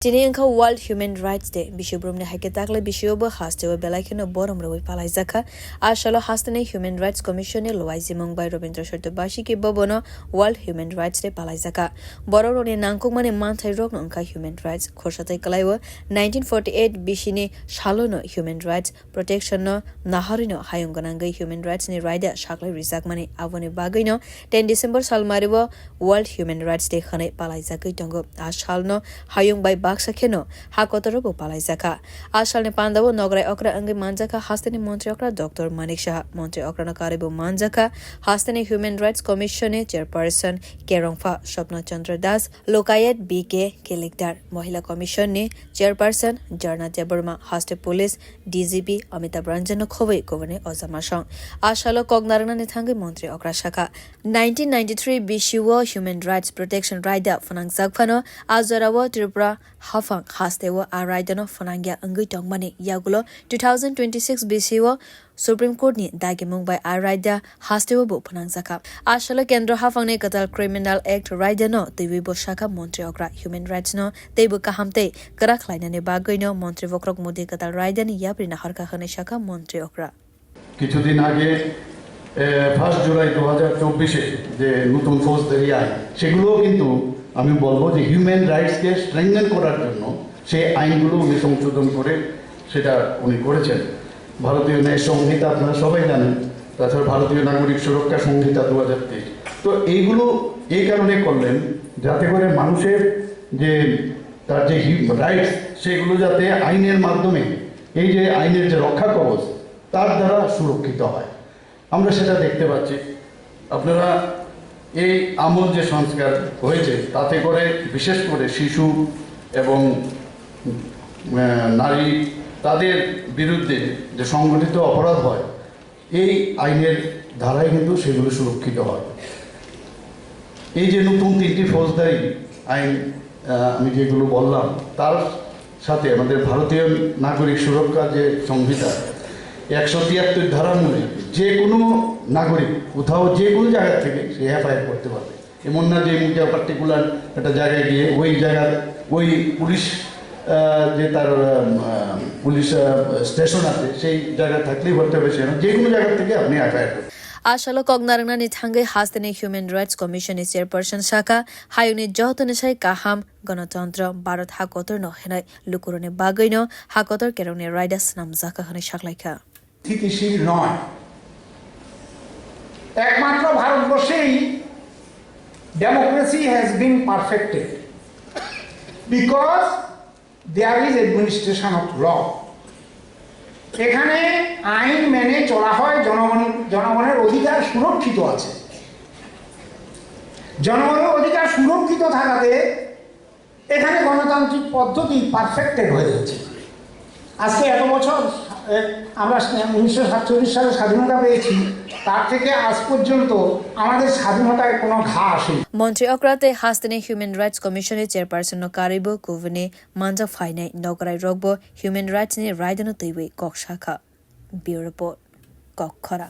Tini angka World Human Rights Day bishobrum ne haike takle bishobo haste we belaikeno borom roi palai zaka ashalo hastene Human Rights Commission e loaizi mongbai Robindra Shortobashi ke bobono World Human Rights Day palai zaka bororo ne nangkok mane manthai rok angka Human Rights khorsatai kalaiwa 1948 bishine shalono Human Rights Protection no naharino hayonganangai Human Rights ne raida shaklai rizak mane avone bagaino 10 December salmaribo World Human Rights Day khane palai zakai tongo ashalno hayong bai Sakheno hakotorobo palai zaka ashal ne pandabo nograi okra angi manjaka hasteni montri okra Dr. Manik Shah montri okra na karibo manjaka hasteni Human Rights Commission e chairperson Kerongfa Shopna Chandra Das Lokayat BK Kelikdar Mohila Commission ne chairperson Jarna Deborma haste police DGP Amitabh Ranjan khobei governor Ozamasang ashalo kognarana ne thangi montri okra shaka 1993 bishiwo Human Rights Protection Raida fanang zakfano azarawo Tripura Hafang hastewo araidano fanangya angui tongmani yagulo 2026 BCO Supreme Court ni dagi mungbai araida hastewo bu fanang zaka ashalo kendro hafang ne katal Criminal Act raidano tiwibo shaka montri okra Human Rights no teibu kahamte karaklaina ne bagoino montri vokrok modi katal raidani yaprina harka khane shaka montri okra কিছুদিন আগে 1 জুলাই 2024 যে নতুন ফৌজদারি আইন সেগুলোও কিন্তু আমি বলবো যে হিউম্যান রাইটসকে স্ট্রেংথেন করার জন্য সেই আইনগুলো উনি সংশোধন করে সেটা উনি করেছেন ভারতীয় ন্যায় সংহিতা আপনারা সবাই জানেন তাছাড়া ভারতীয় নাগরিক সুরক্ষা সংহিতা 2023 তো এইগুলো এই কারণে করলেন যাতে করে মানুষের যে তার যে রাইটস সেগুলো যাতে আইনের মাধ্যমে এই যে আইনের যে রক্ষা কবচ তার দ্বারা সুরক্ষিত হয় আমরা সেটা দেখতে পাচ্ছি আপনারা এই আমল যে সংস্কার হয়েছে তাতে করে বিশেষ করে শিশু এবং নারী তাদের বিরুদ্ধে যে সংগঠিত অপরাধ হয় এই আইনের ধারায় কিন্তু সেগুলো সুরক্ষিত হয় এই যে নতুন 3টি ফৌজদারি আইন আমি যেগুলো বললাম তার সাথে আমাদের ভারতীয় নাগরিক সুরক্ষা যে সংহিতা 173 ধারা অনুযায়ী যে কোনো নাগরিক কোথাও যে কোনো জায়গা থেকে সে এফআইআর করতে পারবে এমন না যে মুখে পার্টিকুলার একটা জায়গায় গিয়ে ওই জায়গার ওই পুলিশ যে তার পুলিশ স্টেশন আছে সেই জায়গা থাকলেই করতে হবে সে যে কোনো জায়গা থেকে আপনি এফআইআর করবেন Ashalo kognarangna ni thangai hastene Human Rights Commission is chairperson shaka hayuni jotone sai kaham ganatantra Bharat hakotor no henai lukurone bagaino hakotor kerone riders nam zaka hane shaklaika স্থিতিশীল নয় একমাত্র ভারতবর্ষেই democracy has been perfected because there is administration of law এখানে আইন মেনে চলা হয় জনগণের অধিকার সুরক্ষিত আছে জনগণের অধিকার সুরক্ষিত থাকাতে এখানে গণতান্ত্রিক পদ্ধতি পারফেক্টেড হয়ে গেছে আজকে এত বছর আমরা 1947 সালে স্বাধীনতা পেয়েছি তার থেকে আজ পর্যন্ত আমাদের স্বাধীনতায় কোনো ঘা আসেনি মন্ত্রী অক্রাতে হাস্তনে হিউম্যান রাইটস কমিশনের chairperson Karib কুভনে Manza ফাইনাই নগরাই রগব human rights নে রাইদনো তৈবে কক শাখা ব্যুরো রিপোর্ট কক্ষরা